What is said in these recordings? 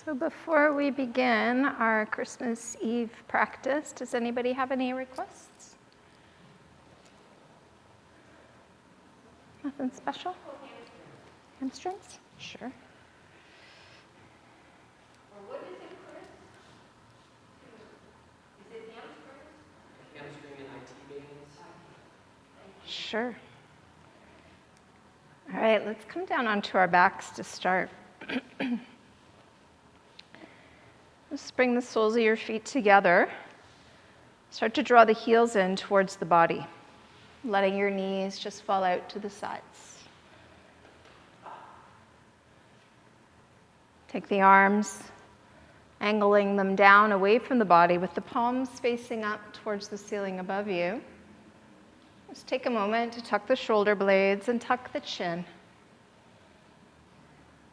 So before we begin our Christmas Eve practice, does anybody have any requests? Nothing special? Hamstrings? Sure. Or what is it, Chris? Is it hamstrings? Hamstring and IT bands. Sure. All right, let's come down onto our backs to start. Just bring the soles of your feet together. Start to draw the heels in towards the body, letting your knees just fall out to the sides. Take the arms, angling them down away from the body with the palms facing up towards the ceiling above you. Just take a moment to tuck the shoulder blades and tuck the chin.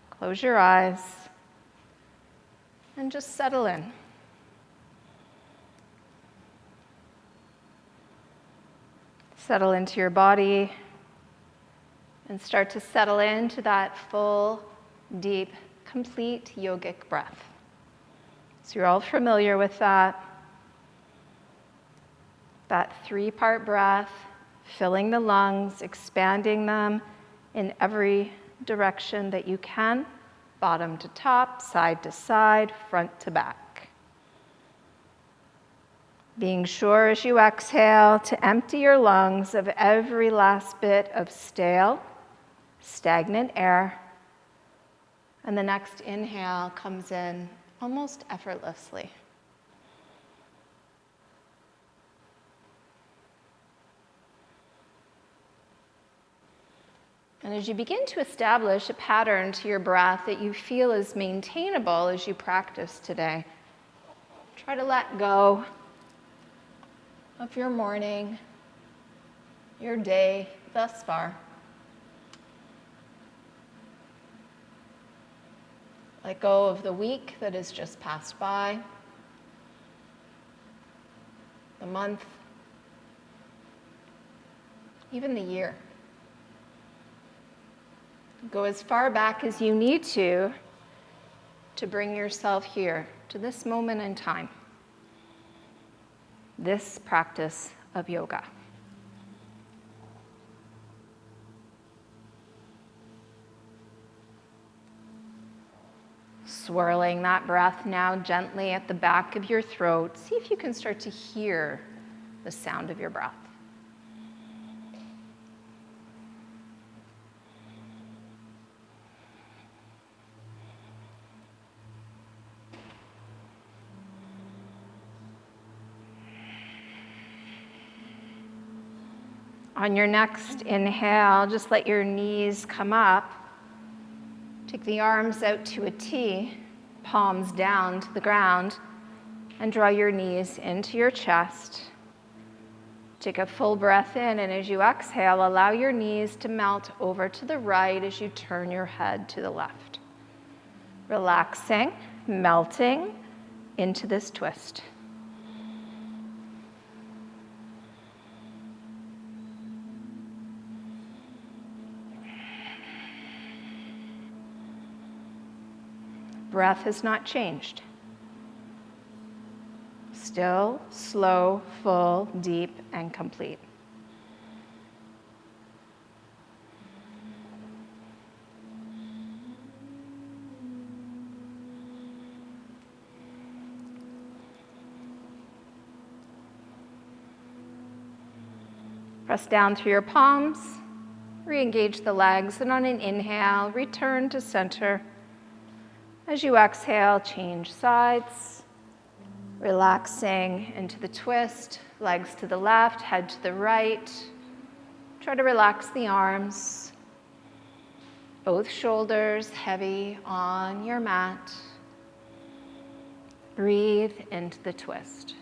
Close your eyes and just settle in. Settle into your body and start to settle into that full, deep, complete yogic breath. So you're all familiar with that. That 3-part breath, filling the lungs, expanding them in every direction that you can, bottom to top, side to side, front to back. Being sure as you exhale to empty your lungs of every last bit of stale, stagnant air. And the next inhale comes in almost effortlessly. And as you begin to establish a pattern to your breath that you feel is maintainable as you practice today, try to let go of your morning, your day thus far. Let go of the week that has just passed by, the month, even the year. Go as far back as you need to bring yourself here to this moment in time, this practice of yoga. Swirling that breath now gently at the back of your throat. See if you can start to hear the sound of your breath. On your next inhale, just let your knees come up. Take the arms out to a T, palms down to the ground, and draw your knees into your chest. Take a full breath in, and as you exhale, allow your knees to melt over to the right as you turn your head to the left. Relaxing, melting into this twist. Breath has not changed. Still, slow, full, deep, and complete. Press down through your palms, re-engage the legs, and on an inhale, return to center. As you exhale, change sides, relaxing into the twist, legs to the left, head to the right. Try to relax the arms, both shoulders heavy on your mat. Breathe into the twist.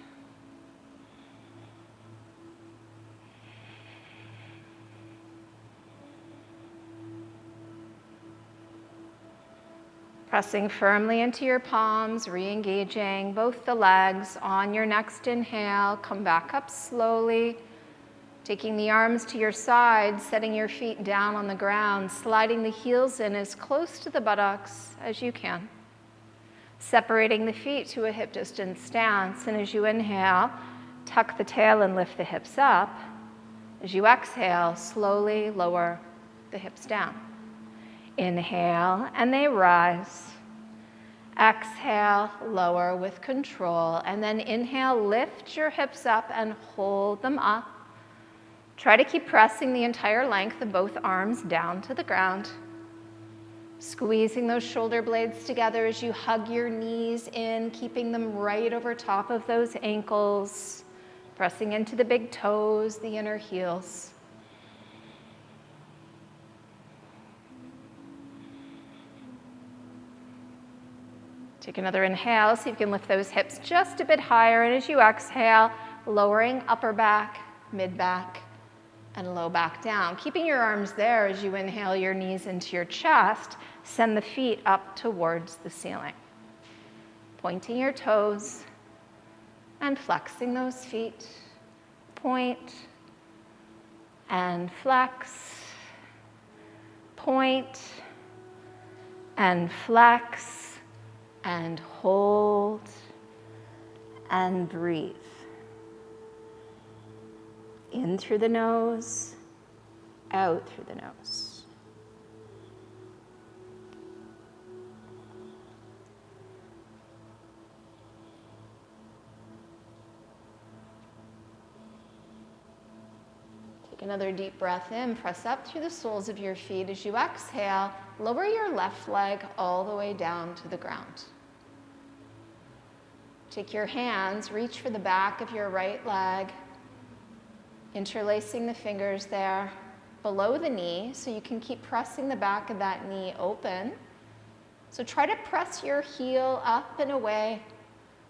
Pressing firmly into your palms, re-engaging both the legs. On your next inhale, come back up slowly, taking the arms to your sides, setting your feet down on the ground, sliding the heels in as close to the buttocks as you can. Separating the feet to a hip distance stance. And as you inhale, tuck the tail and lift the hips up. As you exhale, slowly lower the hips down. Inhale, and they rise. Exhale, lower with control. And then inhale, lift your hips up and hold them up. Try to keep pressing the entire length of both arms down to the ground. Squeezing those shoulder blades together as you hug your knees in, keeping them right over top of those ankles, pressing into the big toes, the inner heels. Take another inhale, see if you can lift those hips just a bit higher, and as you exhale, lowering upper back, mid back, and low back down. Keeping your arms there as you inhale your knees into your chest, send the feet up towards the ceiling. Pointing your toes and flexing those feet. Point and flex. Point and flex and hold and breathe. In through the nose, out through the nose. Take another deep breath in, press up through the soles of your feet. As you exhale, lower your left leg all the way down to the ground. Take your hands, reach for the back of your right leg, interlacing the fingers there below the knee so you can keep pressing the back of that knee open. So try to press your heel up and away.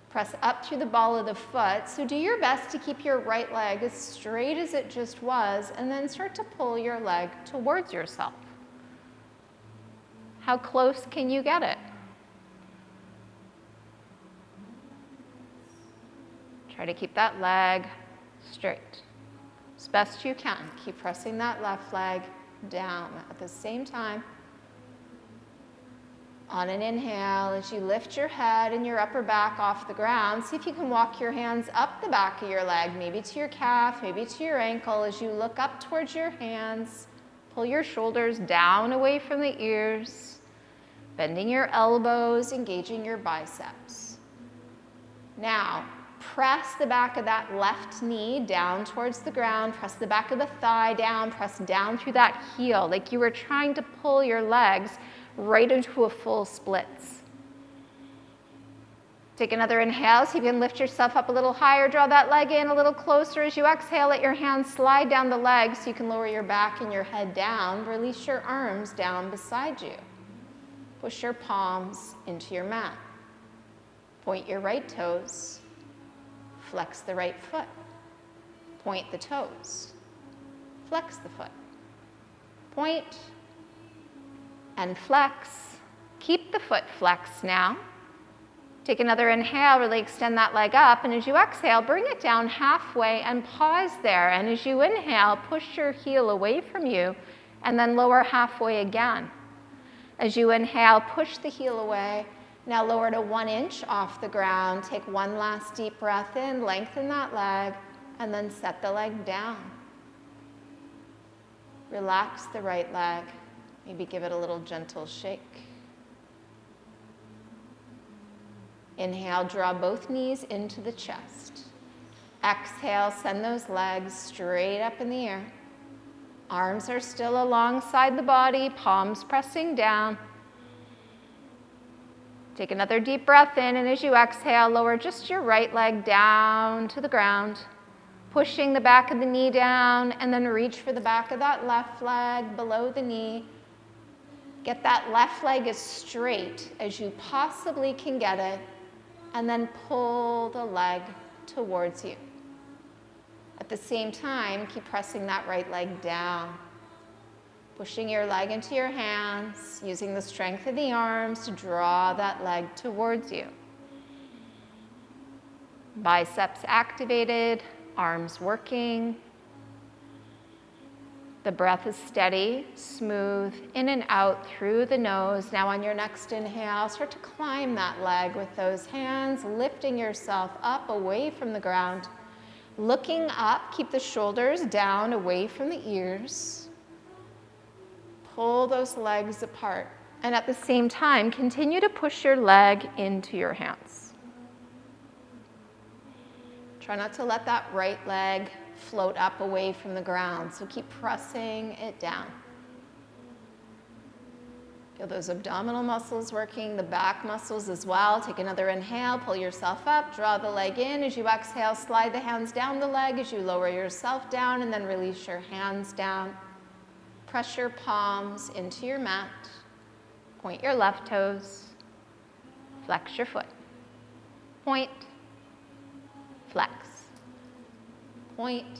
Press up through the ball of the foot. So do your best to keep your right leg as straight as it just was, and then start to pull your leg towards yourself. How close can you get it? Try to keep that leg straight. As best you can, keep pressing that left leg down at the same time. On an inhale, as you lift your head and your upper back off the ground, see if you can walk your hands up the back of your leg, maybe to your calf, maybe to your ankle. As you look up towards your hands, pull your shoulders down away from the ears, bending your elbows, engaging your biceps. Now, press the back of that left knee down towards the ground. Press the back of the thigh down. Press down through that heel like you were trying to pull your legs right into a full splits. Take another inhale. See if you can lift yourself up a little higher. Draw that leg in a little closer. As you exhale, let your hands slide down the legs so you can lower your back and your head down. Release your arms down beside you. Push your palms into your mat. Point your right toes. Flex the right foot. Point the toes. Flex the foot. Point and flex. Keep the foot flexed now. Take another inhale, really extend that leg up, and as you exhale, bring it down halfway and pause there. And as you inhale, push your heel away from you and then lower halfway again. As you inhale, push the heel away. Now lower to 1 inch off the ground. Take one last deep breath in, lengthen that leg, and then set the leg down. Relax the right leg. Maybe give it a little gentle shake. Inhale, draw both knees into the chest. Exhale, send those legs straight up in the air. Arms are still alongside the body, palms pressing down. Take another deep breath in, and as you exhale, lower just your right leg down to the ground, pushing the back of the knee down, and then reach for the back of that left leg below the knee. Get that left leg as straight as you possibly can get it, and then pull the leg towards you. At the same time, keep pressing that right leg down, pushing your leg into your hands, using the strength of the arms to draw that leg towards you. Biceps activated, arms working. The breath is steady, smooth, in and out through the nose. Now on your next inhale, start to climb that leg with those hands, lifting yourself up away from the ground. Looking up, keep the shoulders down away from the ears. Pull those legs apart. And at the same time, continue to push your leg into your hands. Try not to let that right leg float up away from the ground, so keep pressing it down. Feel those abdominal muscles working, the back muscles as well. Take another inhale, pull yourself up, draw the leg in. As you exhale, slide the hands down the leg as you lower yourself down, and then release your hands down. Press your palms into your mat. Point your left toes. Flex your foot. Point. Flex. Point,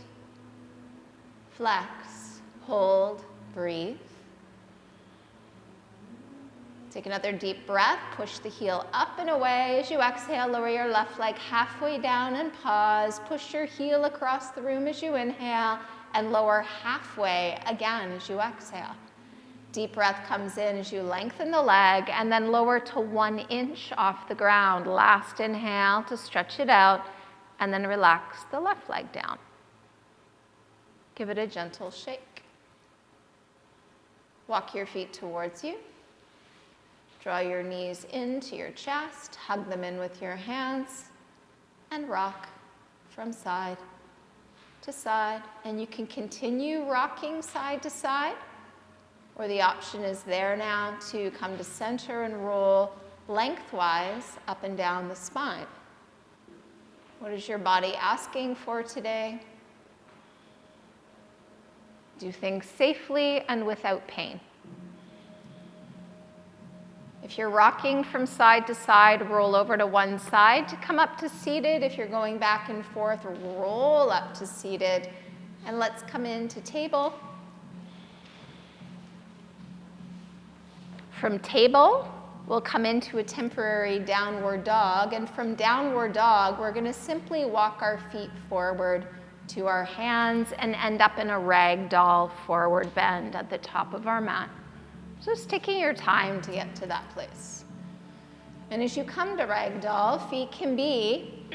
flex, hold, breathe. Take another deep breath, push the heel up and away. As you exhale, lower your left leg halfway down and pause. Push your heel across the room as you inhale and lower halfway again as you exhale. Deep breath comes in as you lengthen the leg and then lower to 1 inch off the ground. Last inhale to stretch it out. And then relax the left leg down. Give it a gentle shake. Walk your feet towards you. Draw your knees into your chest. Hug them in with your hands. And rock from side to side. And you can continue rocking side to side. Or the option is there now to come to center and roll lengthwise up and down the spine. What is your body asking for today? Do things safely and without pain. If you're rocking from side to side, roll over to one side to come up to seated. If you're going back and forth, roll up to seated. And let's come into table. From table, we'll come into a temporary downward dog, and from downward dog, we're going to simply walk our feet forward to our hands and end up in a ragdoll forward bend at the top of our mat. Just taking your time to get to that place. And as you come to ragdoll, feet can be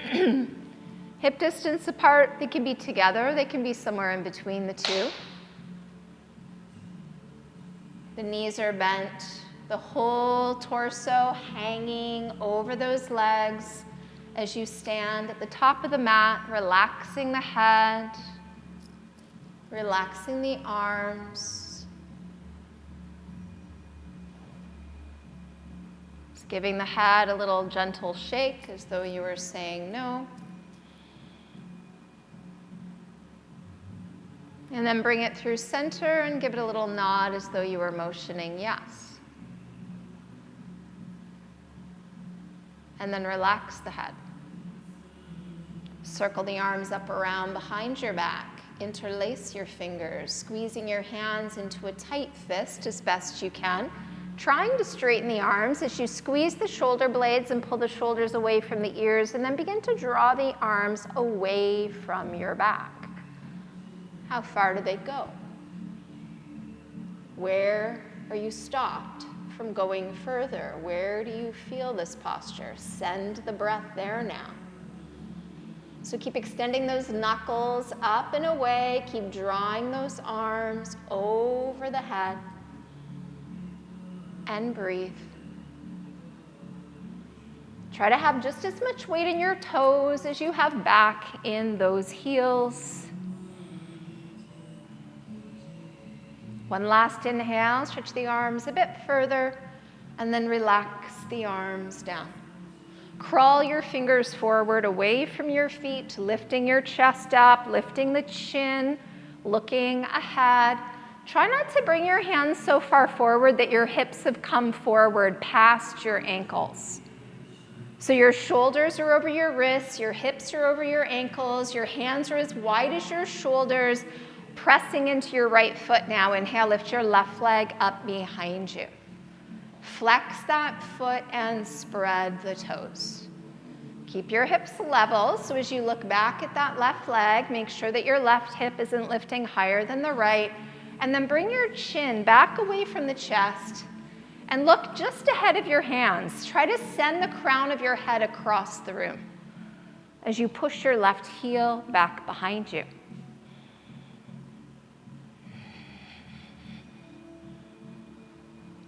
hip distance apart, they can be together, they can be somewhere in between the two. The knees are bent. The whole torso hanging over those legs as you stand at the top of the mat, relaxing the head, relaxing the arms. Just giving the head a little gentle shake as though you were saying no. And then bring it through center and give it a little nod as though you were motioning yes. And then relax the head. Circle the arms up around behind your back. Interlace your fingers, squeezing your hands into a tight fist as best you can. Trying to straighten the arms as you squeeze the shoulder blades and pull the shoulders away from the ears, and then begin to draw the arms away from your back. How far do they go? Where are you stopped from going further? Where do you feel this posture? Send the breath there now. So keep extending those knuckles up and away. Keep drawing those arms over the head. And breathe. Try to have just as much weight in your toes as you have back in those heels. One last inhale, stretch the arms a bit further, and then relax the arms down. Crawl your fingers forward away from your feet, lifting your chest up, lifting the chin, looking ahead. Try not to bring your hands so far forward that your hips have come forward past your ankles. So your shoulders are over your wrists, your hips are over your ankles, your hands are as wide as your shoulders, pressing into your right foot now. Inhale, lift your left leg up behind you. Flex that foot and spread the toes. Keep your hips level, so as you look back at that left leg, make sure that your left hip isn't lifting higher than the right, And then bring your chin back away from the chest and look just ahead of your hands. Try to send the crown of your head across the room as you push your left heel back behind you.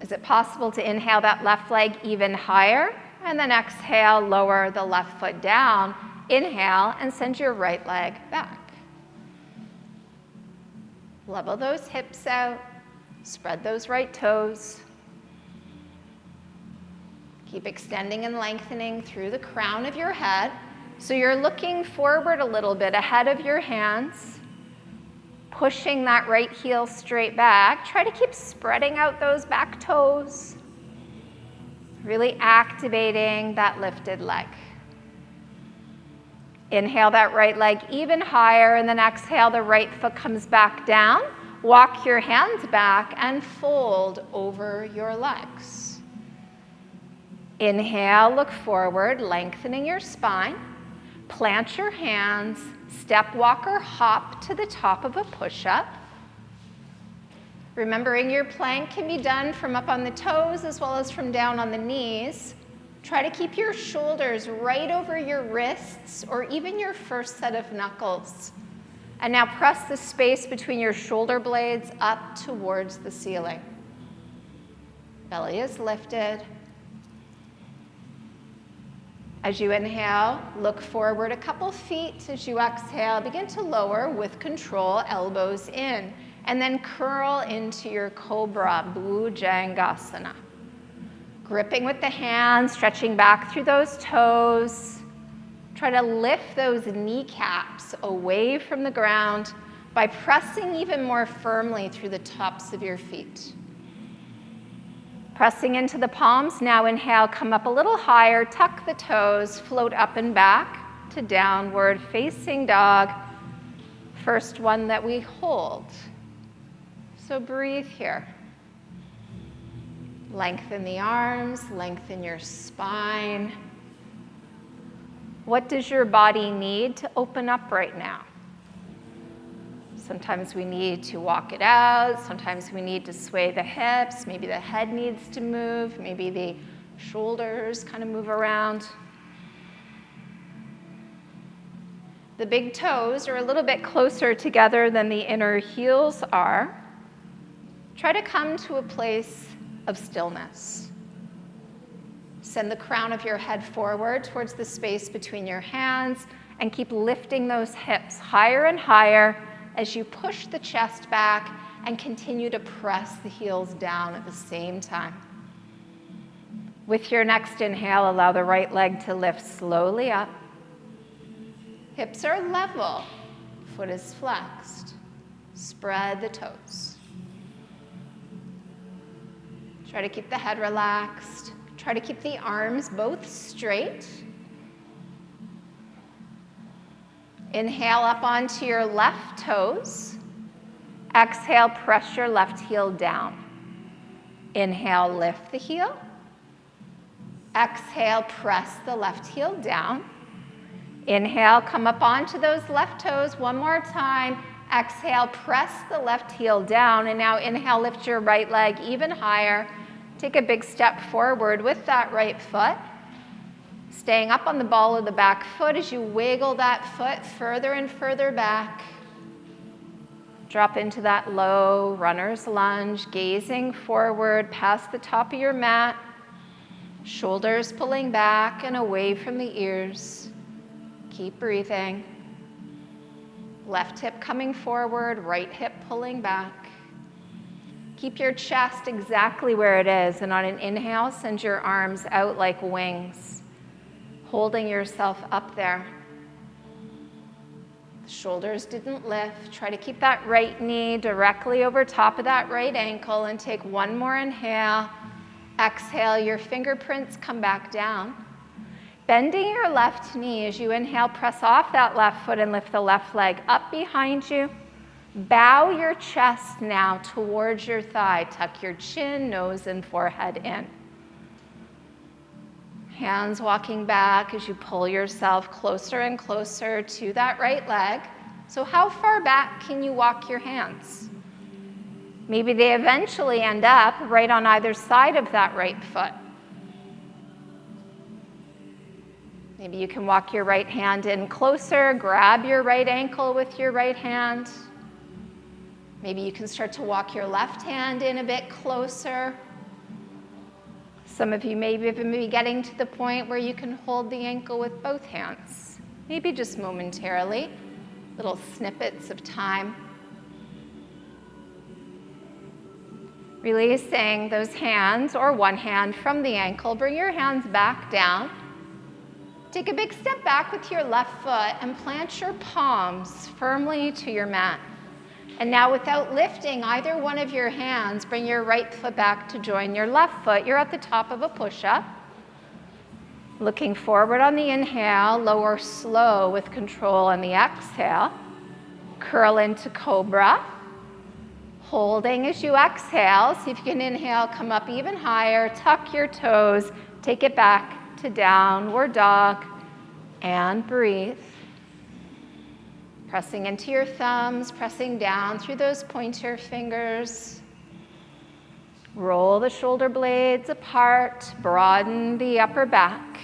Is it possible to inhale that left leg even higher? And then exhale, lower the left foot down. Inhale and send your right leg back. Level those hips out. Spread those right toes. Keep extending and lengthening through the crown of your head. So you're looking forward a little bit ahead of your hands. Pushing that right heel straight back. Try to keep spreading out those back toes. Really activating that lifted leg. Inhale that right leg even higher, and then exhale, the right foot comes back down. Walk your hands back and fold over your legs. Inhale, look forward, lengthening your spine. Plant your hands, step, walk, or hop to the top of a push-up. Remembering your plank can be done from up on the toes as well as from down on the knees. Try to keep your shoulders right over your wrists or even your first set of knuckles. And now press the space between your shoulder blades up towards the ceiling. Belly is lifted. As you inhale, look forward a couple feet. As you exhale, begin to lower with control, elbows in, and then curl into your Cobra Bhujangasana. Gripping with the hands, stretching back through those toes. Try to lift those kneecaps away from the ground by pressing even more firmly through the tops of your feet. Pressing into the palms, now inhale, come up a little higher, tuck the toes, float up and back to downward facing dog. First one that we hold. So breathe here. Lengthen the arms, lengthen your spine. What does your body need to open up right now? Sometimes we need to walk it out. Sometimes we need to sway the hips. Maybe the head needs to move. Maybe the shoulders kind of move around. The big toes are a little bit closer together than the inner heels are. Try to come to a place of stillness. Send the crown of your head forward towards the space between your hands and keep lifting those hips higher and higher as you push the chest back and continue to press the heels down at the same time. With your next inhale, allow the right leg to lift slowly up. Hips are level, foot is flexed. Spread the toes. Try to keep the head relaxed. Try to keep the arms both straight. Inhale up onto your left toes. Exhale, press your left heel down. Inhale, lift the heel. Exhale, press the left heel down. Inhale, come up onto those left toes one more time. Exhale, press the left heel down. And now inhale, lift your right leg even higher. Take a big step forward with that right foot. Staying up on the ball of the back foot as you wiggle that foot further and further back. Drop into that low runner's lunge, gazing forward past the top of your mat. Shoulders pulling back and away from the ears. Keep breathing. Left hip coming forward, right hip pulling back. Keep your chest exactly where it is, and on an inhale, send your arms out like wings, holding yourself up there. The shoulders didn't lift. Try to keep that right knee directly over top of that right ankle, and take one more inhale. Exhale, your fingerprints come back down. Bending your left knee as you inhale, press off that left foot and lift the left leg up behind you. Bow your chest now towards your thigh. Tuck your chin, nose, and forehead in. Hands walking back as you pull yourself closer and closer to that right leg. So how far back can you walk your hands? Maybe they eventually end up right on either side of that right foot. Maybe you can walk your right hand in closer, grab your right ankle with your right hand. Maybe you can start to walk your left hand in a bit closer. Some of you may even be getting to the point where you can hold the ankle with both hands, maybe just momentarily, little snippets of time. Releasing those hands or one hand from the ankle, bring your hands back down. Take a big step back with your left foot and plant your palms firmly to your mat. And now without lifting either one of your hands, bring your right foot back to join your left foot. You're at the top of a push-up. Looking forward on the inhale, lower slow with control on the exhale. Curl into cobra. Holding as you exhale. See if you can inhale, come up even higher, tuck your toes, take it back to downward dog, and breathe. Pressing into your thumbs, pressing down through those pointer fingers. Roll the shoulder blades apart, broaden the upper back.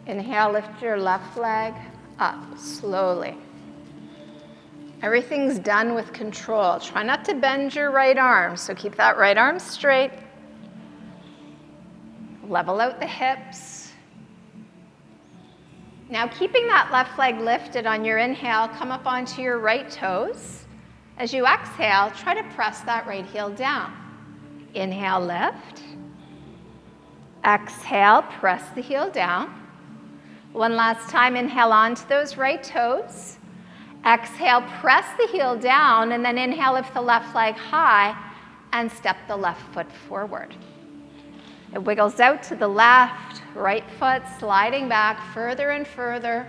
Inhale, lift your left leg up slowly. Everything's done with control. Try not to bend your right arm, so keep that right arm straight. Level out the hips. Now, keeping that left leg lifted on your inhale, come up onto your right toes. As you exhale, try to press that right heel down. Inhale, lift. Exhale, press the heel down. One last time, inhale onto those right toes. Exhale, press the heel down, and then inhale, lift the left leg high, and step the left foot forward. It wiggles out to the left, right foot sliding back further and further,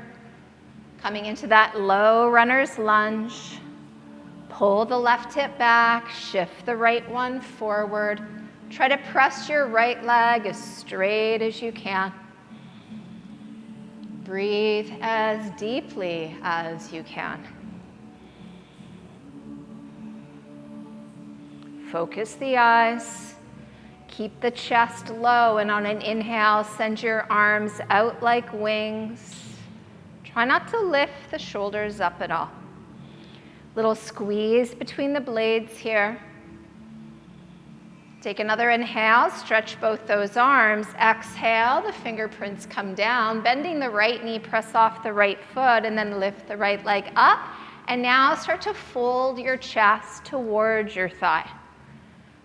coming into that low runner's lunge. Pull the left hip back, shift the right one forward. Try to press your right leg as straight as you can. Breathe as deeply as you can. Focus the eyes. Keep the chest low, and on an inhale, send your arms out like wings. Try not to lift the shoulders up at all. Little squeeze between the blades here. Take another inhale, stretch both those arms. Exhale, the fingerprints come down, bending the right knee, press off the right foot, and then lift the right leg up. And now start to fold your chest towards your thigh.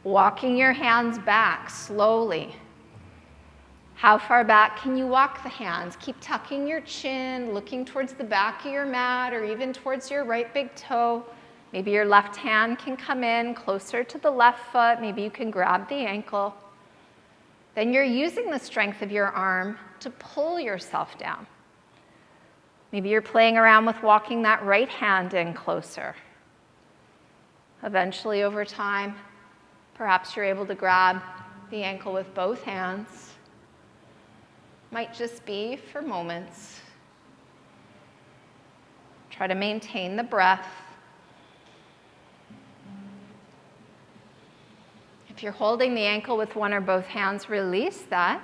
Walking your hands back slowly. How far back can you walk the hands? Keep tucking your chin, looking towards the back of your mat or even towards your right big toe. Maybe your left hand can come in closer to the left foot. Maybe you can grab the ankle. Then you're using the strength of your arm to pull yourself down. Maybe you're playing around with walking that right hand in closer. Eventually, over time, perhaps you're able to grab the ankle with both hands. Might just be for moments. Try to maintain the breath. If you're holding the ankle with one or both hands, release that.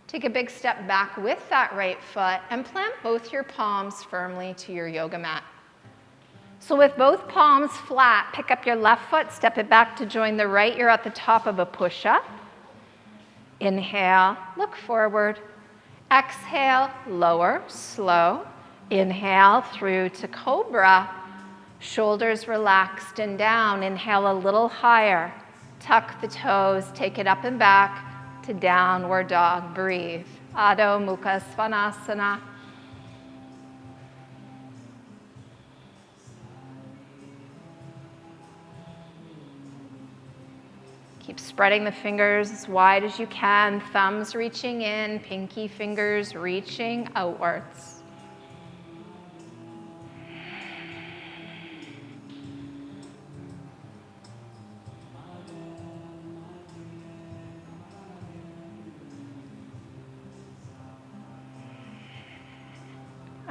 Take a big step back with that right foot and plant both your palms firmly to your yoga mat. So with both palms flat, pick up your left foot, step it back to join the right. You're at the top of a push-up. Inhale, look forward. Exhale, lower, slow. Inhale through to cobra. Shoulders relaxed and down. Inhale a little higher. Tuck the toes, take it up and back to downward dog. Breathe. Adho Mukha Svanasana. Keep spreading the fingers as wide as you can, thumbs reaching in, pinky fingers reaching outwards.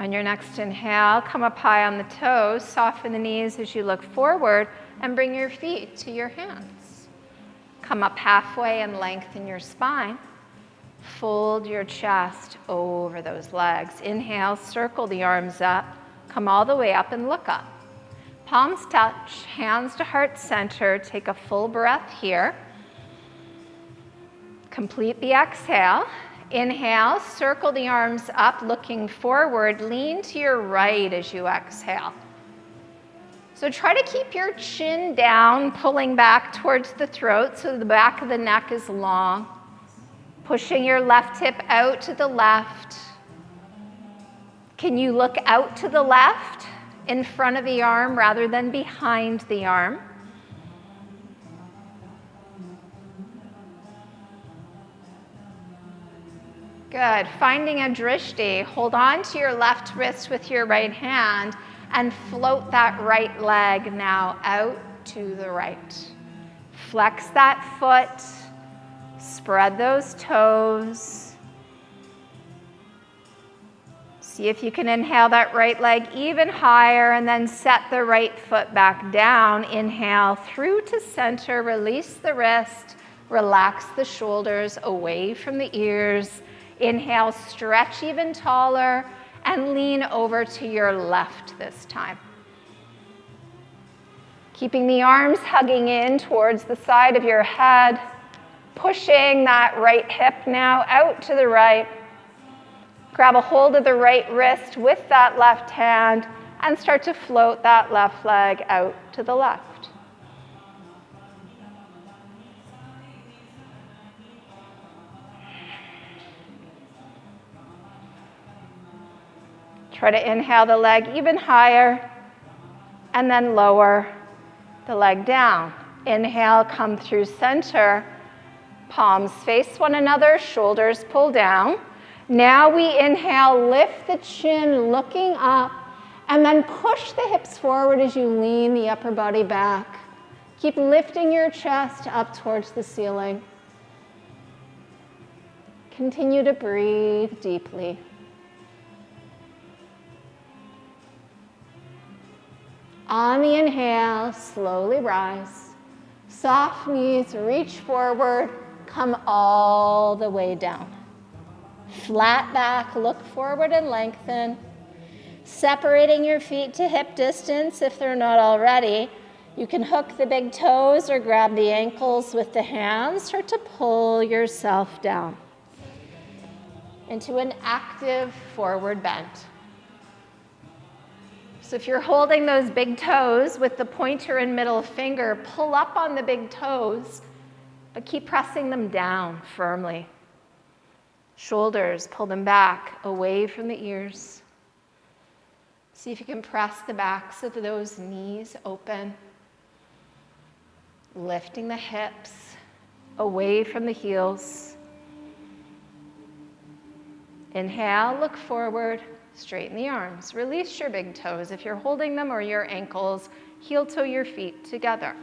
On your next inhale, come up high on the toes, soften the knees as you look forward, and bring your feet to your hands. Come up halfway and lengthen your spine. Fold your chest over those legs. Inhale, circle the arms up. Come all the way up and look up. Palms touch, hands to heart center. Take a full breath here. Complete the exhale. Inhale, circle the arms up, looking forward. Lean to your right as you exhale. So try to keep your chin down, pulling back towards the throat so the back of the neck is long. Pushing your left hip out to the left. Can you look out to the left, in front of the arm rather than behind the arm? Good. Finding a drishti, hold on to your left wrist with your right hand and float that right leg now out to the right. Flex that foot, spread those toes. See if you can inhale that right leg even higher and then set the right foot back down. Inhale through to center, release the wrist, relax the shoulders away from the ears. Inhale, stretch even taller, and lean over to your left this time. Keeping the arms hugging in towards the side of your head, pushing that right hip now out to the right. Grab a hold of the right wrist with that left hand and start to float that left leg out to the left. Try to inhale the leg even higher and then lower the leg down. Inhale, come through center. Palms face one another, shoulders pull down. Now we inhale, lift the chin, looking up, and then push the hips forward as you lean the upper body back. Keep lifting your chest up towards the ceiling. Continue to breathe deeply. On the inhale, slowly rise. Soft knees, reach forward, come all the way down. Flat back, look forward and lengthen. Separating your feet to hip distance if they're not already. You can hook the big toes or grab the ankles with the hands. Start to pull yourself down into an active forward bend. So if you're holding those big toes with the pointer and middle finger, pull up on the big toes, but keep pressing them down firmly. Shoulders, pull them back, away from the ears. See if you can press the backs of those knees open. Lifting the hips, away from the heels. Inhale, look forward. Straighten the arms. Release your big toes if you're holding them or your ankles. Heel toe your feet together.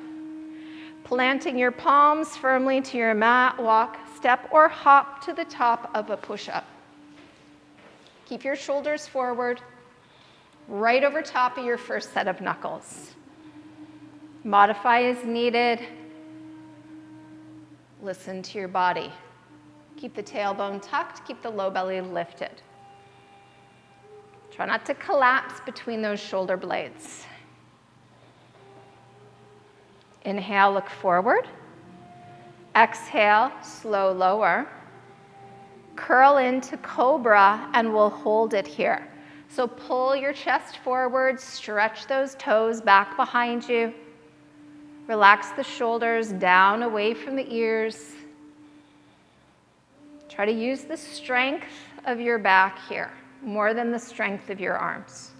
Planting your palms firmly to your mat, walk, step, or hop to the top of a push-up. Keep your shoulders forward, right over top of your first set of knuckles. Modify as needed. Listen to your body. Keep the tailbone tucked, keep the low belly lifted. Try not to collapse between those shoulder blades. Inhale, look forward. Exhale, slow lower. Curl into cobra and we'll hold it here. So pull your chest forward, stretch those toes back behind you. Relax the shoulders down away from the ears. Try to use the strength of your back here, more than the strength of your arms.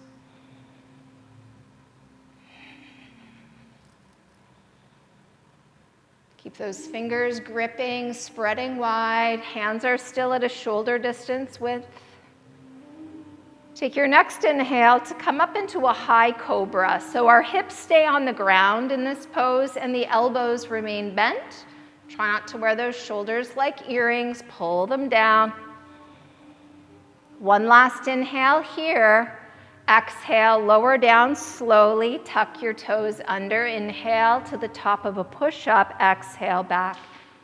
Keep those fingers gripping, spreading wide. Hands are still at a shoulder distance width. Take your next inhale to come up into a high cobra. So our hips stay on the ground in this pose and the elbows remain bent. Try not to wear those shoulders like earrings. Pull them down. One last inhale here. Exhale, lower down slowly. Tuck your toes under. Inhale to the top of a push-up. Exhale back.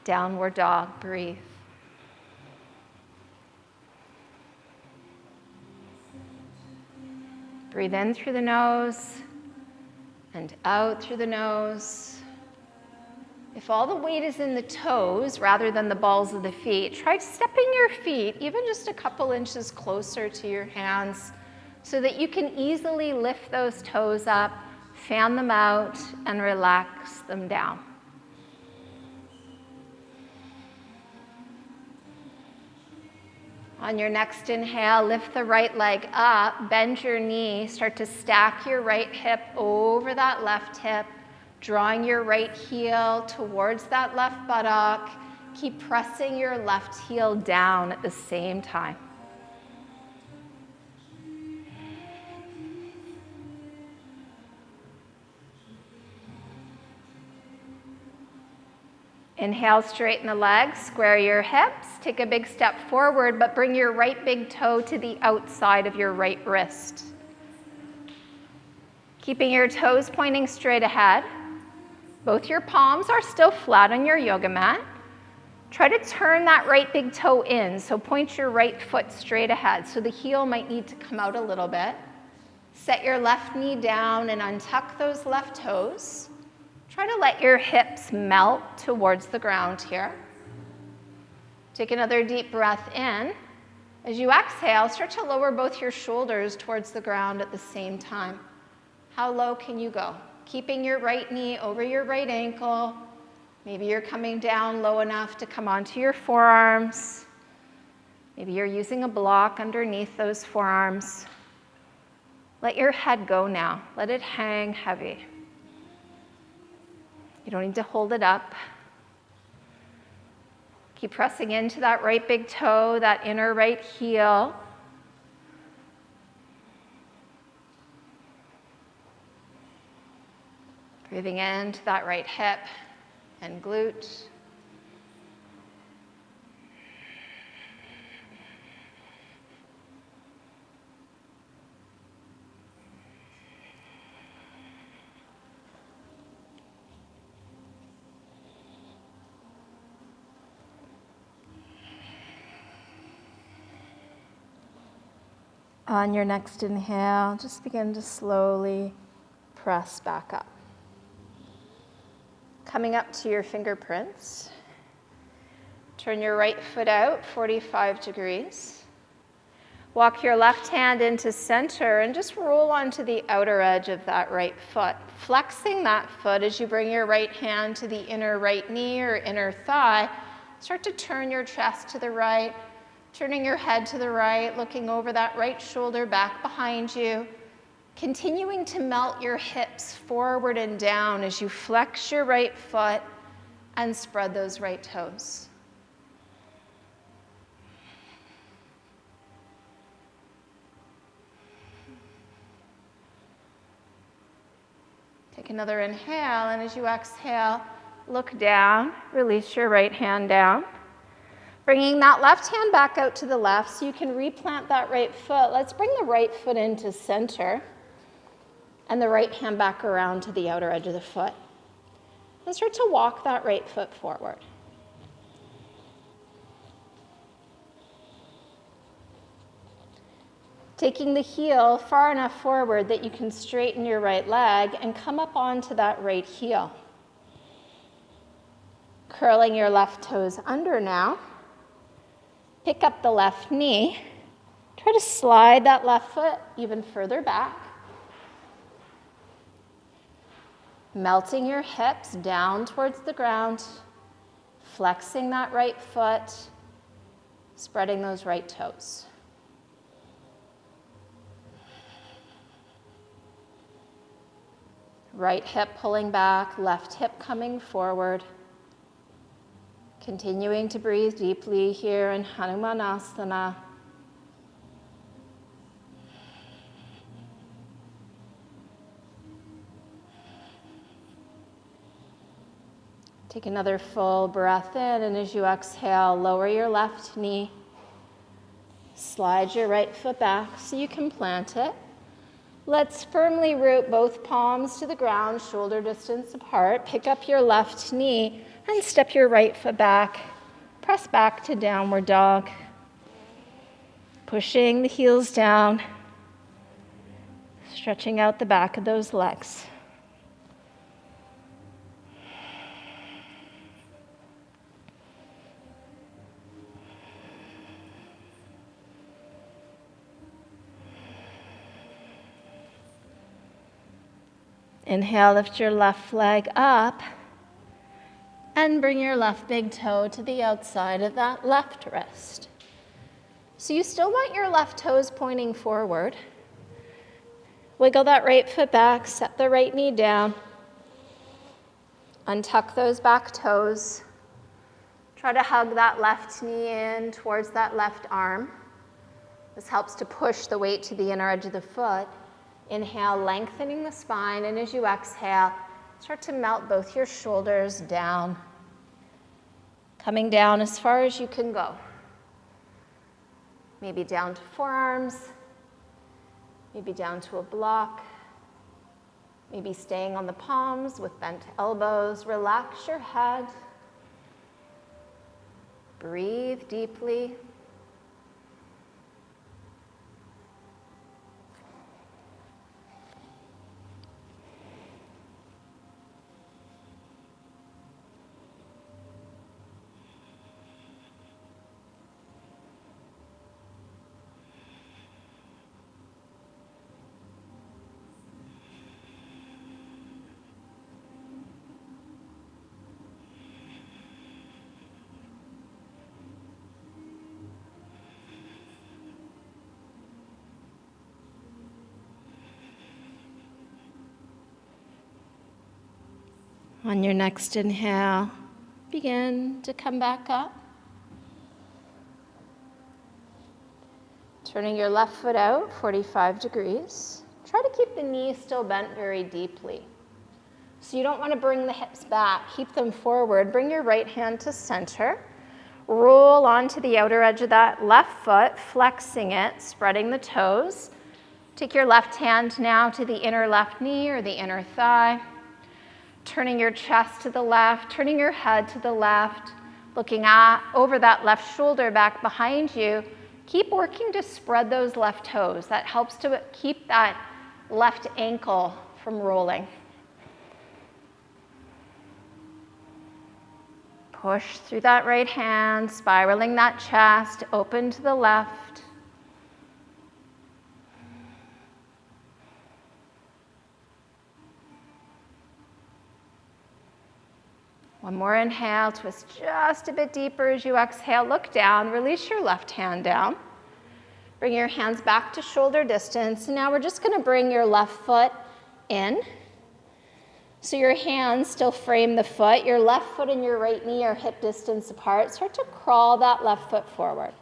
Downward dog. Breathe. Breathe in through the nose and out through the nose. If all the weight is in the toes rather than the balls of the feet, try stepping your feet even just a couple inches closer to your hands so that you can easily lift those toes up, fan them out, and relax them down. On your next inhale, lift the right leg up, bend your knee, start to stack your right hip over that left hip, drawing your right heel towards that left buttock. Keep pressing your left heel down at the same time. Inhale, straighten the legs, square your hips, take a big step forward, but bring your right big toe to the outside of your right wrist. Keeping your toes pointing straight ahead. Both your palms are still flat on your yoga mat. Try to turn that right big toe in, so point your right foot straight ahead, so the heel might need to come out a little bit. Set your left knee down and untuck those left toes. Try to let your hips melt towards the ground here. Take another deep breath in. As you exhale, start to lower both your shoulders towards the ground at the same time. How low can you go? Keeping your right knee over your right ankle. Maybe you're coming down low enough to come onto your forearms. Maybe you're using a block underneath those forearms. Let your head go now. Let it hang heavy. You don't need to hold it up. Keep pressing into that right big toe, that inner right heel. Breathing into that right hip and glute. On your next inhale, just begin to slowly press back up. Coming up to your fingerprints, turn your right foot out 45 degrees. Walk your left hand into center and just roll onto the outer edge of that right foot. Flexing that foot as you bring your right hand to the inner right knee or inner thigh. Start to turn your chest to the right. Turning your head to the right, looking over that right shoulder back behind you. Continuing to melt your hips forward and down as you flex your right foot and spread those right toes. Take another inhale, and as you exhale, look down, release your right hand down. Bringing that left hand back out to the left so you can replant that right foot. Let's bring the right foot into center and the right hand back around to the outer edge of the foot. And start to walk that right foot forward. Taking the heel far enough forward that you can straighten your right leg and come up onto that right heel. Curling your left toes under now. Pick up the left knee. Try to slide that left foot even further back. Melting your hips down towards the ground. Flexing that right foot. Spreading those right toes. Right hip pulling back, left hip coming forward. Continuing to breathe deeply here in Hanumanasana. Take another full breath in, and as you exhale, lower your left knee. Slide your right foot back so you can plant it. Let's firmly root both palms to the ground, shoulder distance apart. Pick up your left knee and step your right foot back. Press back to downward dog. Pushing the heels down, stretching out the back of those legs. Inhale, lift your left leg up and bring your left big toe to the outside of that left wrist. So you still want your left toes pointing forward. Wiggle that right foot back, set the right knee down. Untuck those back toes. Try to hug that left knee in towards that left arm. This helps to push the weight to the inner edge of the foot. Inhale, lengthening the spine, and as you exhale, start to melt both your shoulders down. Coming down as far as you can go. Maybe down to forearms, maybe down to a block, maybe staying on the palms with bent elbows. Relax your head. Breathe deeply. On your next inhale, begin to come back up. Turning your left foot out 45 degrees. Try to keep the knee still bent very deeply. So you don't want to bring the hips back. Keep them forward. Bring your right hand to center. Roll onto the outer edge of that left foot, flexing it, spreading the toes. Take your left hand now to the inner left knee or the inner thigh. Turning your chest to the left, turning your head to the left, looking over that left shoulder back behind you. Keep working to spread those left toes. That helps to keep that left ankle from rolling. Push through that right hand, spiraling that chest, open to the left. One more inhale, twist just a bit deeper as you exhale. Look down, release your left hand down. Bring your hands back to shoulder distance. And now we're just gonna bring your left foot in. So your hands still frame the foot. Your left foot and your right knee are hip distance apart. Start to crawl that left foot forward.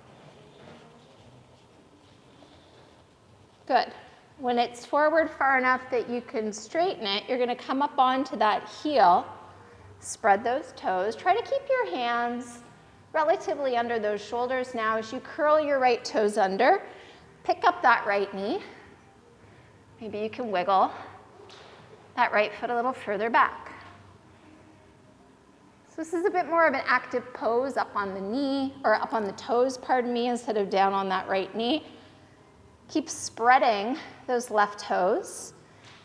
Good. When it's forward far enough that you can straighten it, you're gonna come up onto that heel. Spread those toes. Try to keep your hands relatively under those shoulders now as you curl your right toes under. Pick up that right knee. Maybe you can wiggle that right foot a little further back. So this is a bit more of an active pose up on the knee, or up on the toes, pardon me, instead of down on that right knee. Keep spreading those left toes.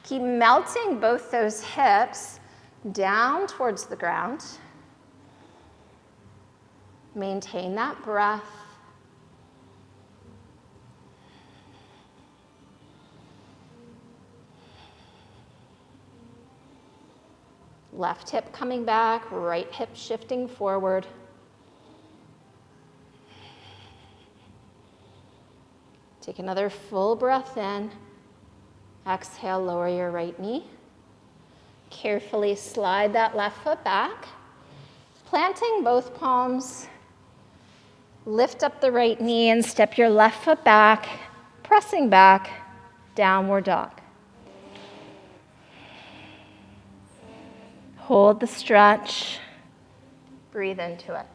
Keep melting both those hips down towards the ground. Maintain that breath. Left hip coming back, right hip shifting forward. Take another full breath in. Exhale, lower your right knee. Carefully slide that left foot back, planting both palms. Lift up the right knee and step your left foot back, pressing back, downward dog. Hold the stretch, breathe into it.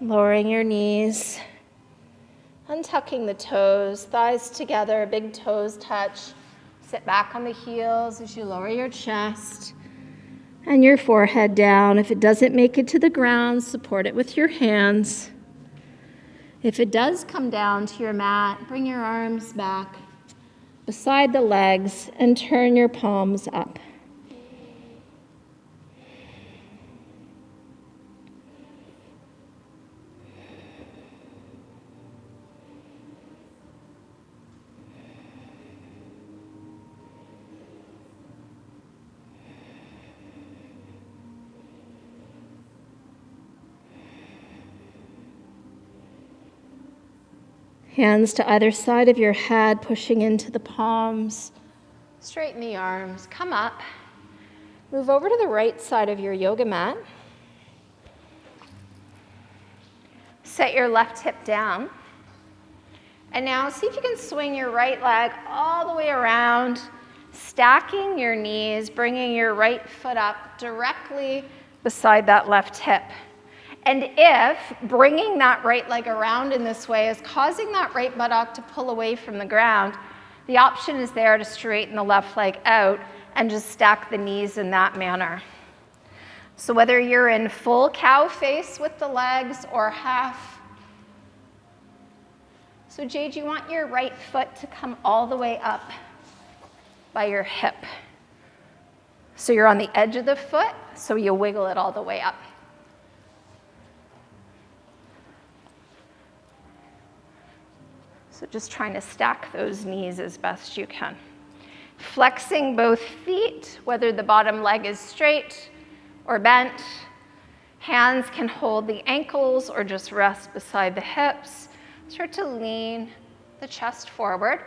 Lowering your knees, untucking the toes, thighs together, big toes touch. Sit back on the heels as you lower your chest and your forehead down. If it doesn't make it to the ground, support it with your hands. If it does come down to your mat, bring your arms back beside the legs and turn your palms up. Hands to either side of your head, pushing into the palms. Straighten the arms, come up. Move over to the right side of your yoga mat. Set your left hip down. And now see if you can swing your right leg all the way around, stacking your knees, bringing your right foot up directly beside that left hip. And if bringing that right leg around in this way is causing that right buttock to pull away from the ground, the option is there to straighten the left leg out and just stack the knees in that manner. So whether you're in full cow face with the legs or half. So Jade, you want your right foot to come all the way up by your hip. So you're on the edge of the foot, so you wiggle it all the way up. So just trying to stack those knees as best you can. Flexing both feet, whether the bottom leg is straight or bent. Hands can hold the ankles or just rest beside the hips. Start to lean the chest forward.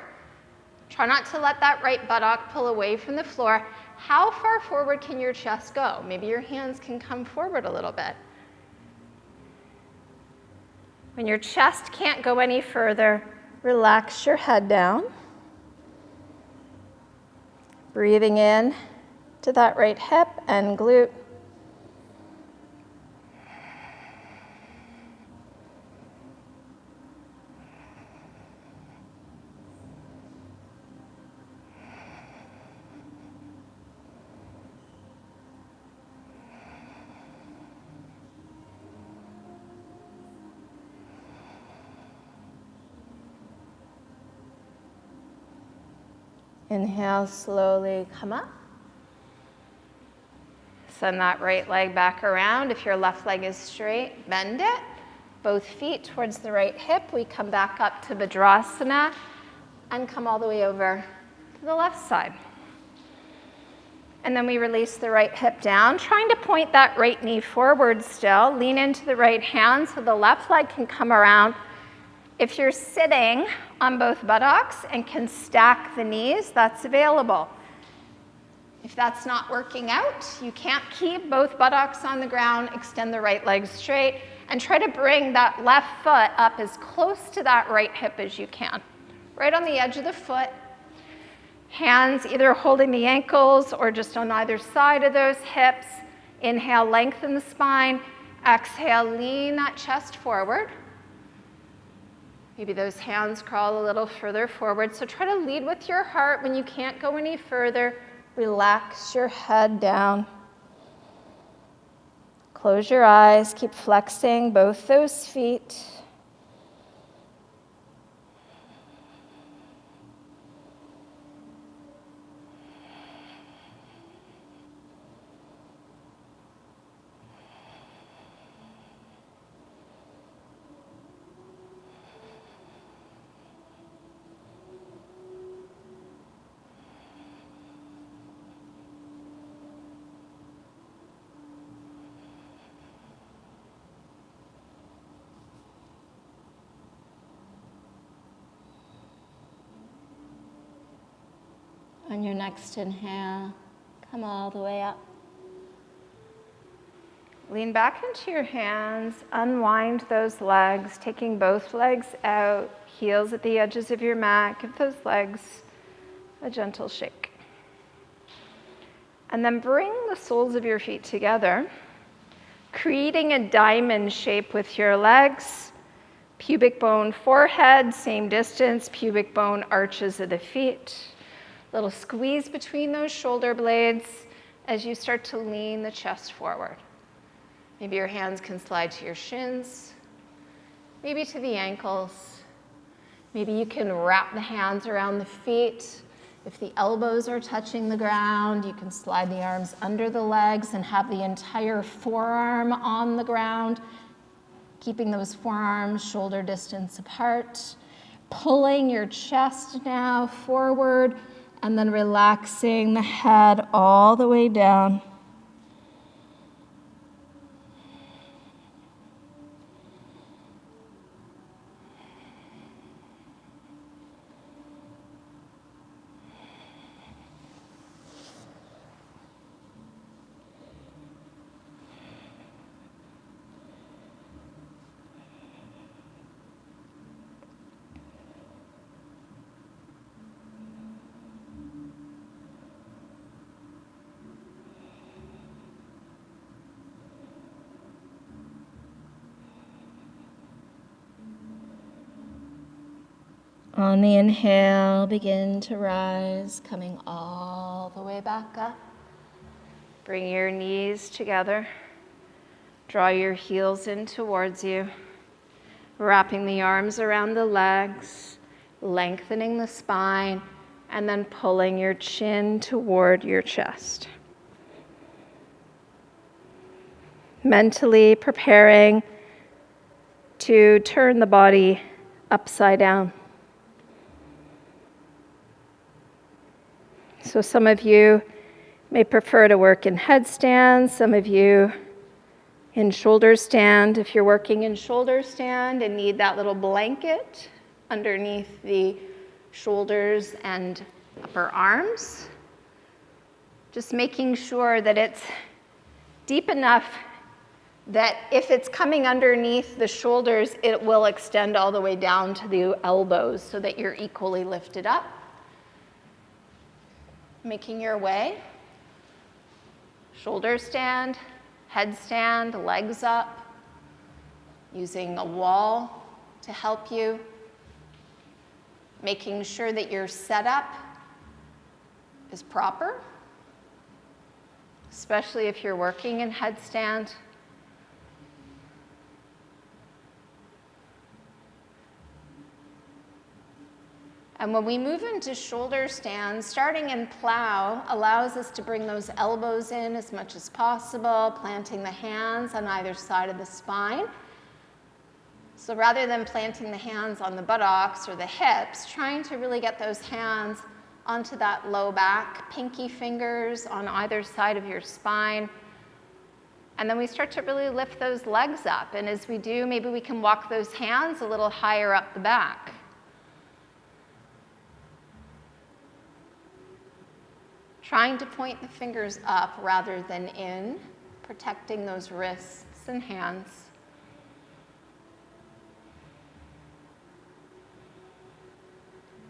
Try not to let that right buttock pull away from the floor. How far forward can your chest go? Maybe your hands can come forward a little bit. When your chest can't go any further, relax your head down. Breathing in to that right hip and glute. Inhale, slowly come up. Send that right leg back around. If your left leg is straight, bend it. Both feet towards the right hip. We come back up to Vajrasana and come all the way over to the left side. And then we release the right hip down, trying to point that right knee forward still. Lean into the right hand so the left leg can come around. If you're sitting on both buttocks and can stack the knees, that's available. If that's not working out, you can't keep both buttocks on the ground, extend the right leg straight, and try to bring that left foot up as close to that right hip as you can. Right on the edge of the foot. Hands either holding the ankles or just on either side of those hips. Inhale, lengthen the spine. Exhale, lean that chest forward. Maybe those hands crawl a little further forward. So try to lead with your heart. When you can't go any further, relax your head down. Close your eyes. Keep flexing both those feet. On your next inhale, come all the way up. Lean back into your hands, unwind those legs, taking both legs out, heels at the edges of your mat. Give those legs a gentle shake. And then bring the soles of your feet together. creating a diamond shape with your legs. Pubic bone forehead, same distance, pubic bone arches of the feet. Little squeeze between those shoulder blades as you start to lean the chest forward. Maybe your hands can slide to your shins, maybe to the ankles. Maybe you can wrap the hands around the feet. If the elbows are touching the ground, you can slide the arms under the legs and have the entire forearm on the ground, keeping those forearms shoulder distance apart. Pulling your chest now forward and then relaxing the head all the way down. On the inhale, begin to rise, coming all the way back up. Bring your knees together. Draw your heels in towards you. Wrapping the arms around the legs, lengthening the spine, and then pulling your chin toward your chest. Mentally preparing to turn the body upside down. So some of you may prefer to work in headstand, some of you in shoulder stand. If you're working in shoulder stand and need that little blanket underneath the shoulders and upper arms, just making sure that it's deep enough that if it's coming underneath the shoulders, it will extend all the way down to the elbows so that you're equally lifted up. Making your way, shoulder stand, headstand, legs up, using a wall to help you, making sure that your setup is proper, especially if you're working in headstand. And when we move into shoulder stand, starting in plow allows us to bring those elbows in as much as possible, planting the hands on either side of the spine. So rather than planting the hands on the buttocks or the hips, trying to really get those hands onto that low back, pinky fingers on either side of your spine. And then we start to really lift those legs up. And as we do, maybe we can walk those hands a little higher up the back. Trying to point the fingers up rather than in, protecting those wrists and hands.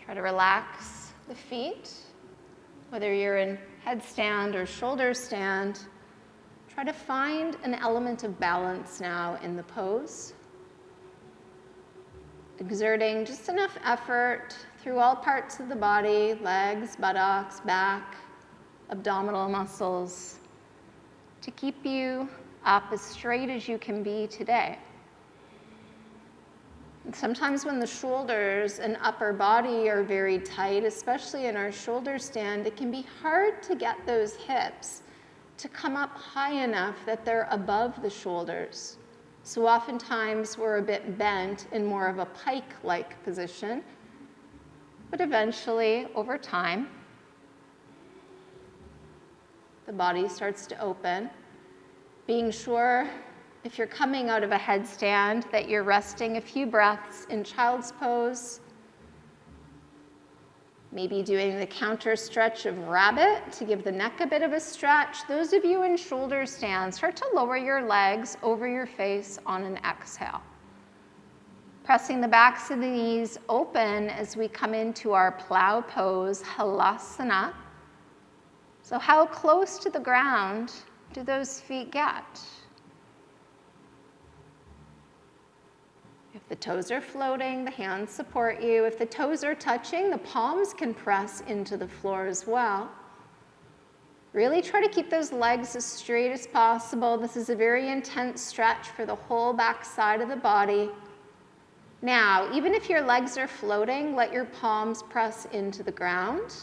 Try to relax the feet, whether you're in headstand or shoulder stand. Try to find an element of balance now in the pose. Exerting just enough effort through all parts of the body, legs, buttocks, back, abdominal muscles, to keep you up as straight as you can be today. And sometimes when the shoulders and upper body are very tight, especially in our shoulder stand, it can be hard to get those hips to come up high enough that they're above the shoulders. So oftentimes we're a bit bent in more of a pike-like position, but eventually, over time, the body starts to open, being sure if you're coming out of a headstand that you're resting a few breaths in child's pose, maybe doing the counter stretch of rabbit to give the neck a bit of a stretch. Those of you in shoulder stand, start to lower your legs over your face on an exhale. Pressing the backs of the knees open as we come into our plow pose, halasana. So how close to the ground do those feet get? If the toes are floating, the hands support you. If the toes are touching, the palms can press into the floor as well. Really try to keep those legs as straight as possible. This is a very intense stretch for the whole back side of the body. Now, even if your legs are floating, let your palms press into the ground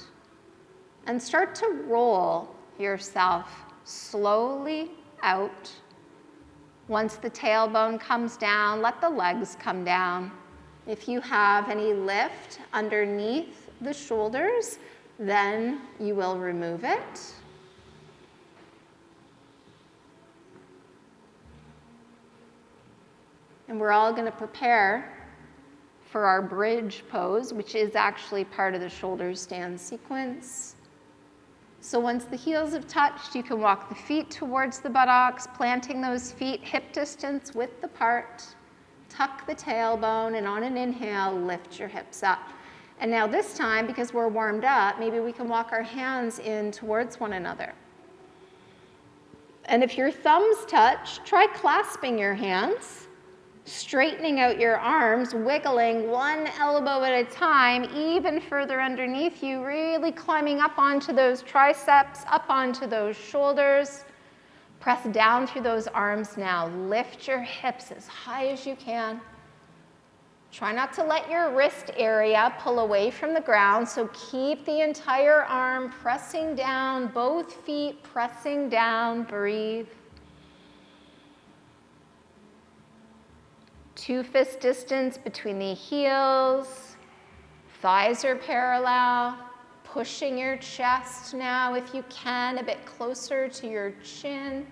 and start to roll yourself slowly out. Once the tailbone comes down, let the legs come down. If you have any lift underneath the shoulders, then you will remove it. And we're all going to prepare for our bridge pose, which is actually part of the shoulder stand sequence. So once the heels have touched, you can walk the feet towards the buttocks, planting those feet hip distance width apart. Tuck the tailbone, and on an inhale, lift your hips up. And now this time, because we're warmed up, maybe we can walk our hands in towards one another. And if your thumbs touch, try clasping your hands, straightening out your arms, wiggling one elbow at a time, even further underneath you, really climbing up onto those triceps, up onto those shoulders. Press down through those arms now. Lift your hips as high as you can. Try not to let your wrist area pull away from the ground, so keep the entire arm pressing down, both feet pressing down. Breathe. 2 fist distance between the heels. Thighs are parallel. Pushing your chest now, if you can, a bit closer to your chin.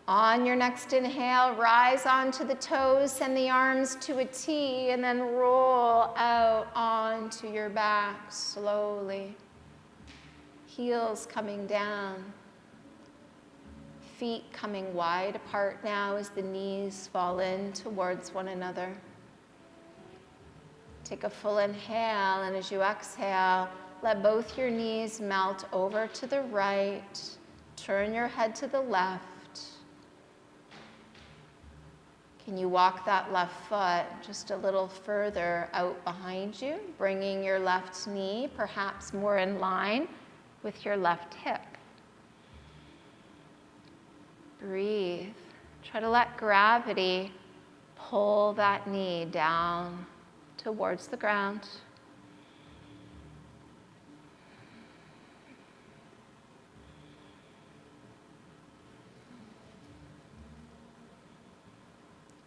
On your next inhale, rise onto the toes, send the arms to a T, and then roll out onto your back slowly. Heels coming down. Feet coming wide apart now as the knees fall in towards one another. Take a full inhale, and as you exhale, let both your knees melt over to the right. Turn your head to the left. Can you walk that left foot just a little further out behind you, bringing your left knee perhaps more in line with your left hip? Breathe. Try to let gravity pull that knee down towards the ground.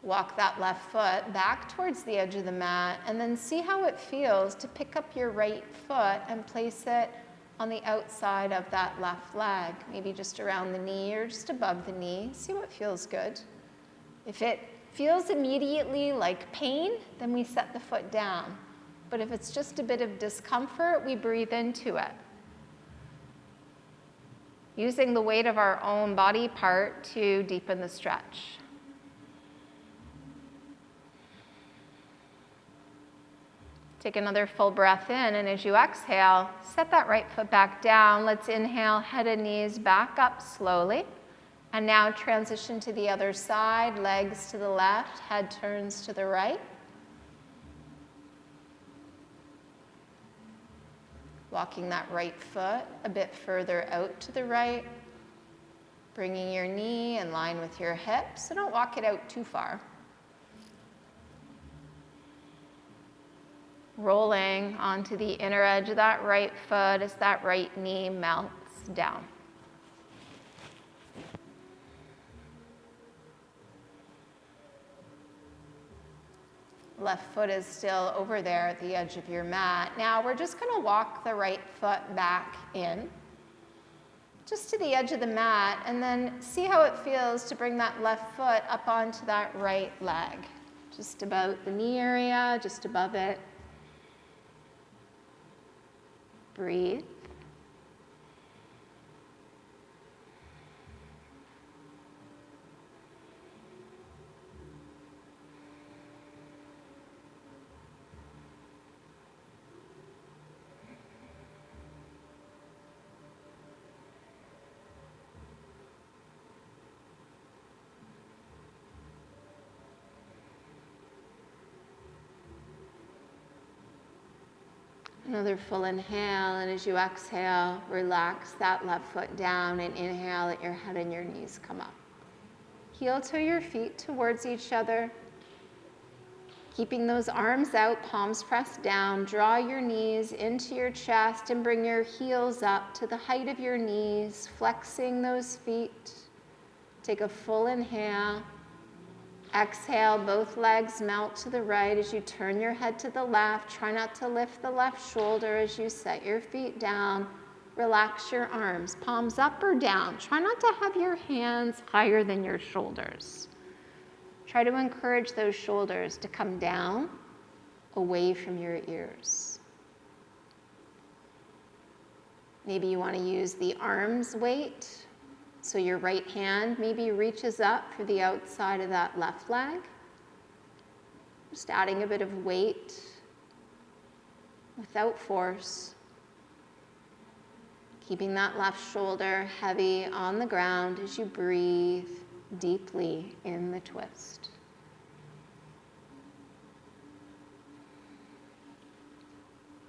Walk that left foot back towards the edge of the mat, and then see how it feels to pick up your right foot and place it on the outside of that left leg, maybe just around the knee or just above the knee. See what feels good. If it feels immediately like pain, then we set the foot down. But if it's just a bit of discomfort, we breathe into it. Using the weight of our own body part to deepen the stretch. Take another full breath in, and as you exhale, set that right foot back down. Let's inhale, head and knees back up slowly. And now transition to the other side, legs to the left, head turns to the right. Walking that right foot a bit further out to the right. Bringing your knee in line with your hip, so don't walk it out too far. Rolling onto the inner edge of that right foot as that right knee melts down. Left foot is still over there at the edge of your mat. Now we're just going to walk the right foot back in, just to the edge of the mat, and then see how it feels to bring that left foot up onto that right leg. Just about the knee area, just above it. Breathe. Another full inhale, and as you exhale, relax that left foot down and inhale, let your head and your knees come up. Heel toe your feet towards each other. Keeping those arms out, palms pressed down, draw your knees into your chest and bring your heels up to the height of your knees, flexing those feet. Take a full inhale. Exhale, both legs melt to the right as you turn your head to the left. Try not to lift the left shoulder as you set your feet down. Relax your arms, palms up or down. Try not to have your hands higher than your shoulders. Try to encourage those shoulders to come down, away from your ears. Maybe you want to use the arms weight. So your right hand maybe reaches up for the outside of that left leg. Just adding a bit of weight without force. Keeping that left shoulder heavy on the ground as you breathe deeply in the twist.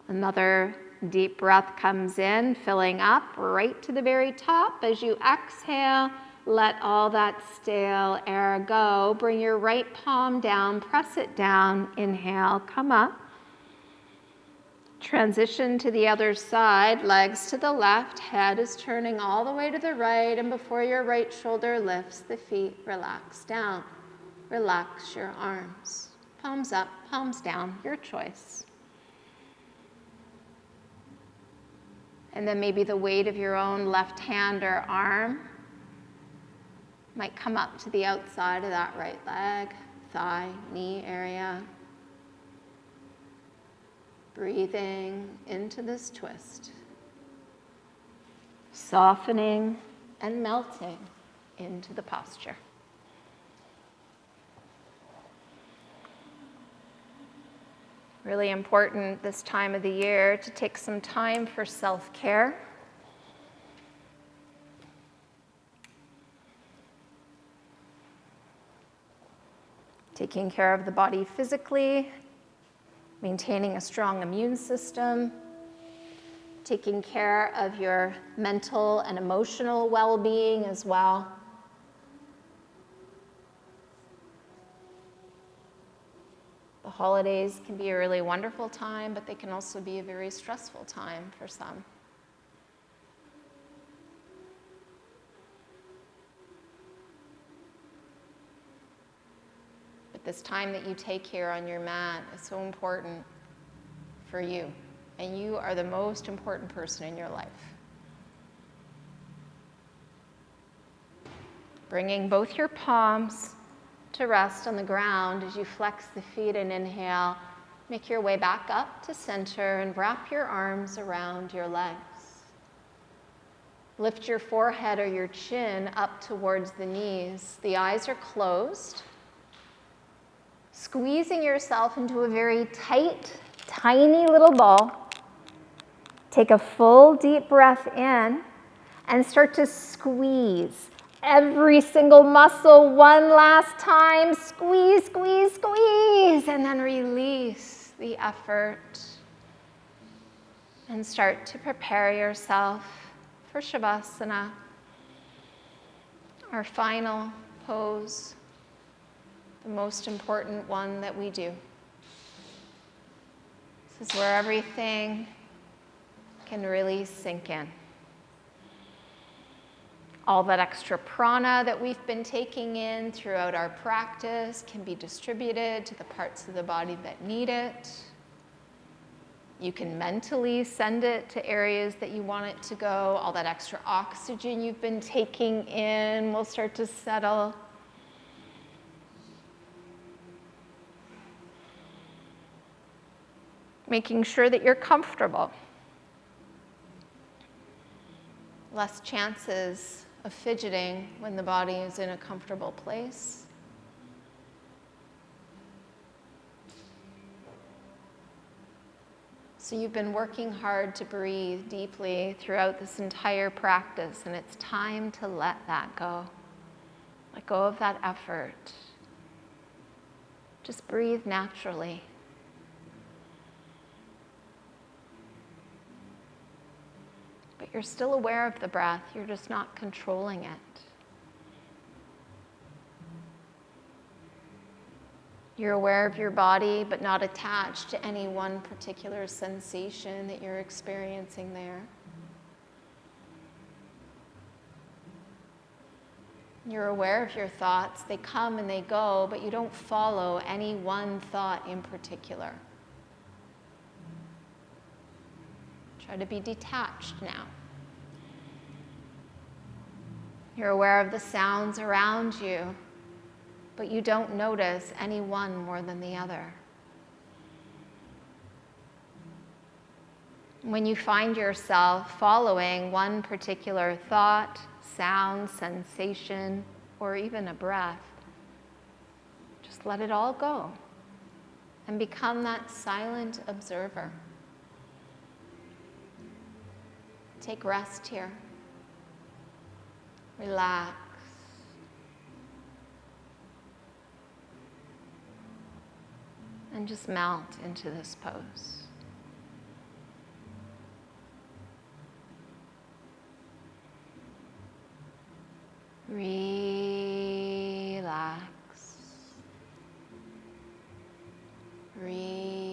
Another deep breath comes in, filling up right to the very top. As you exhale, let all that stale air go. Bring your right palm down, press it down. Inhale, come up. Transition to the other side, legs to the left, head is turning all the way to the right, and before your right shoulder lifts, the feet relax down. Relax your arms. Palms up, palms down, your choice. And then maybe the weight of your own left hand or arm might come up to the outside of that right leg, thigh, knee area. Breathing into this twist. Softening and melting into the posture. Really important this time of the year to take some time for self-care. Taking care of the body physically, maintaining a strong immune system, taking care of your mental and emotional well-being as well. The holidays can be a really wonderful time, but they can also be a very stressful time for some. But this time that you take here on your mat is so important for you, and you are the most important person in your life. Bringing both your palms to rest on the ground as you flex the feet and inhale. Make your way back up to center and wrap your arms around your legs. Lift your forehead or your chin up towards the knees. The eyes are closed. Squeezing yourself into a very tight, tiny little ball. Take a full deep breath in and start to squeeze every single muscle one last time. Squeeze, squeeze, squeeze, and then release the effort. And start to prepare yourself for Shavasana, our final pose, the most important one that we do. This is where everything can really sink in. All that extra prana that we've been taking in throughout our practice can be distributed to the parts of the body that need it. You can mentally send it to areas that you want it to go. All that extra oxygen you've been taking in will start to settle. Making sure that you're comfortable. Less chances of fidgeting when the body is in a comfortable place. So you've been working hard to breathe deeply throughout this entire practice, and it's time to let that go. Let go of that effort. Just breathe naturally. You're still aware of the breath, you're just not controlling it. You're aware of your body, but not attached to any one particular sensation that you're experiencing there. You're aware of your thoughts. They come and they go, but you don't follow any one thought in particular. Try to be detached now. You're aware of the sounds around you, but you don't notice any one more than the other. When you find yourself following one particular thought, sound, sensation, or even a breath, just let it all go and become that silent observer. Take rest here. Relax. And just melt into this pose. Relax. Relax.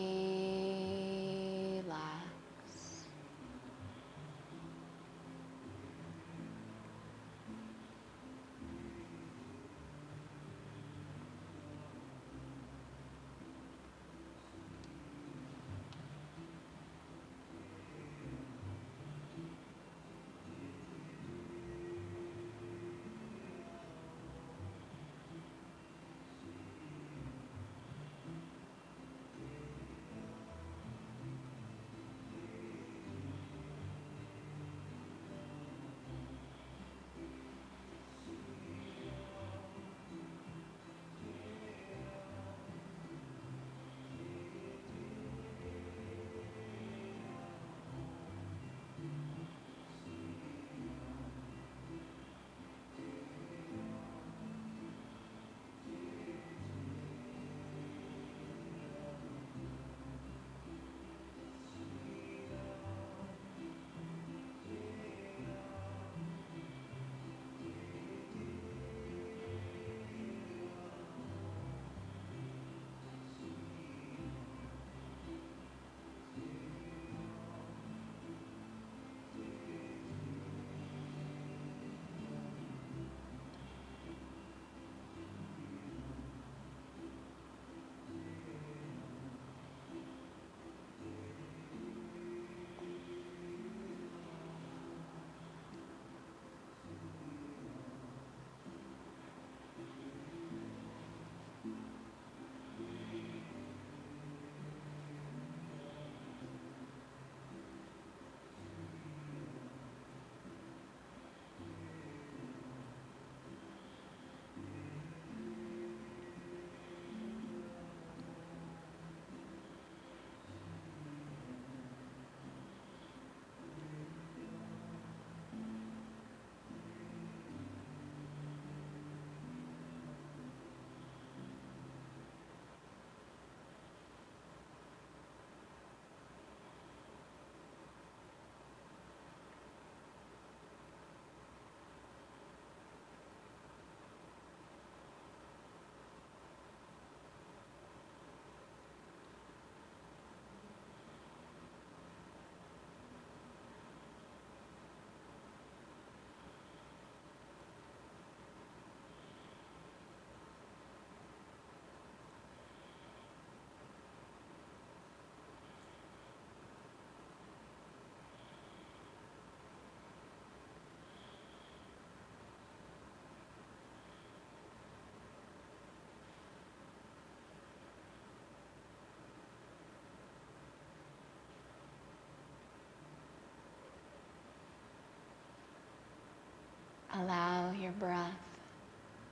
Allow your breath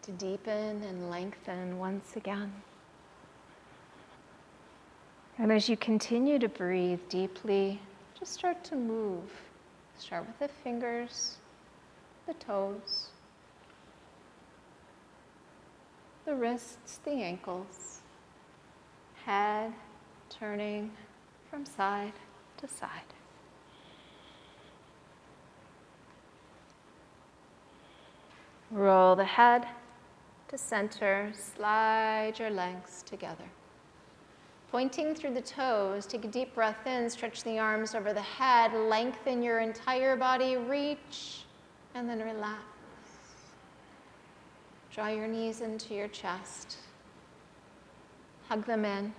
to deepen and lengthen once again. And as you continue to breathe deeply, just start to move. Start with the fingers, the toes, the wrists, the ankles, head turning from side to side. Roll the head to center, slide your legs together. Pointing through the toes, take a deep breath in, stretch the arms over the head, lengthen your entire body, reach, and then relax. Draw your knees into your chest. Hug them in.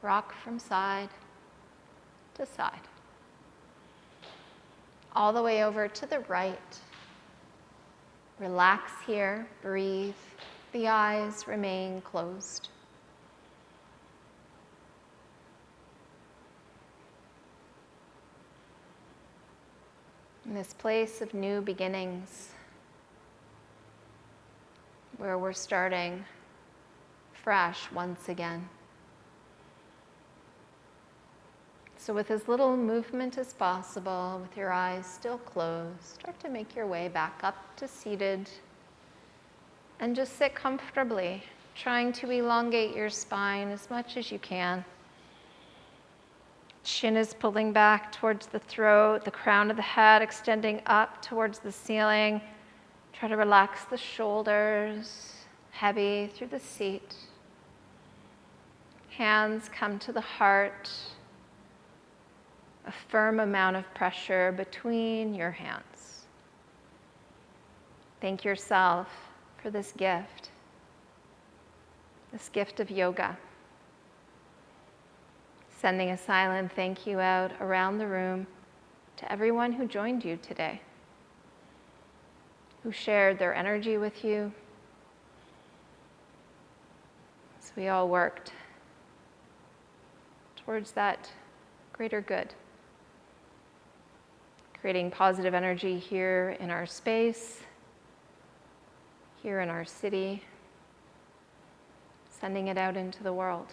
Rock from side to side. All the way over to the right. Relax here, breathe. The eyes remain closed. In this place of new beginnings, where we're starting fresh once again. So with as little movement as possible, with your eyes still closed, start to make your way back up to seated. And just sit comfortably, trying to elongate your spine as much as you can. Chin is pulling back towards the throat, the crown of the head extending up towards the ceiling. Try to relax the shoulders, heavy through the seat. Hands come to the heart. A firm amount of pressure between your hands. Thank yourself for this gift of yoga. Sending a silent thank you out around the room to everyone who joined you today, who shared their energy with you, as we all worked towards that greater good. Creating positive energy here in our space, here in our city, sending it out into the world.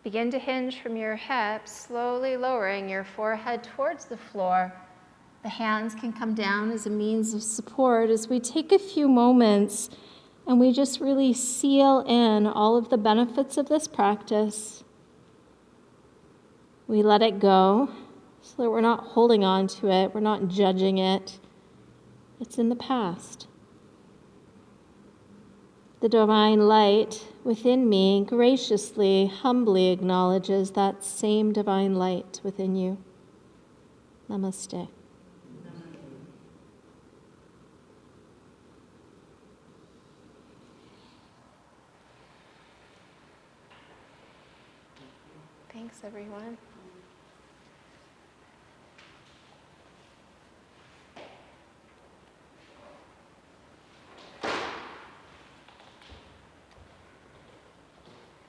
Begin to hinge from your hips, slowly lowering your forehead towards the floor. The hands can come down as a means of support as we take a few moments and we just really seal in all of the benefits of this practice. We let it go so that we're not holding on to it, we're not judging it. It's in the past. The divine light within me graciously, humbly acknowledges that same divine light within you. Namaste. Thanks, everyone.